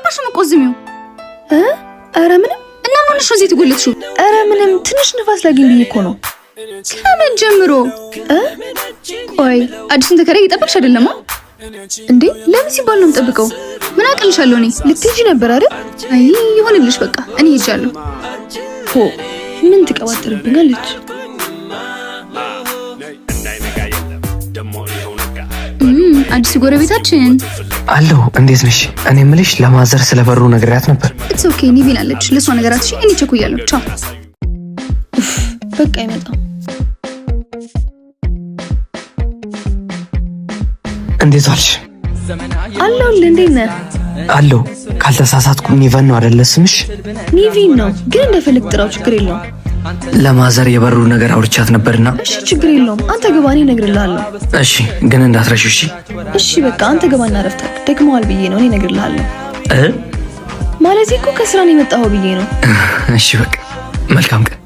አባሽ መቆዝሚው አረ ምንም እና ምንሽ ነው እዚህ ትጎልትሹ? አረ ምንም ትንሽ ንፋስ ላግኝ ብዬ እኮ ነው። ከመን ጀምሮ ቆይ አዲስን ተከራይ እየጠበቅሽ አይደለም እንዴ? ለምን ሲባል ነው የምጠብቀው? ምን አቅልሻለሁ እኔ? ልትሄጂ ነበር አይደል? አይ ይሁንልሽ በቃ እኔ ሄጃለሁ። ምን ትቀባጥርብኛለች? አዲስ ጎረቤታችን አለው። እንዴት ነሽ? እኔ የምልሽ ለማዘር ስለበሩ ነግሬያት ነበር። ኢትስ ኦኬ ኒቪን አለች። ለሷ ነገራት። እሺ እኔ ቸኩያለሁ። ቻው። በቃ አይመጣም። እንዴት ዋልሽ? አለሁልህ። እንዴት ነህ? አለው። ካልተሳሳትኩ ኒቨን ነው አይደለ ስምሽ? ኒቪን ነው፣ ግን እንደፈለግ ጥራው፣ ችግር የለውም። ለማዘር የበሩ ነገር አውርቻት ነበርና። እሺ ችግር የለውም። አንተ ግባ፣ እኔ እነግርልሃለሁ። እሺ ግን እንዳትረሺው። እሺ እሺ በቃ አንተ ግባና ረፍታ። ደክመዋል ብዬ ነው፣ እኔ እነግርልሃለሁ። ማለቴ እኮ ከስራ ነው የመጣኸው ብዬ ነው። እሺ በቃ መልካም ቀን።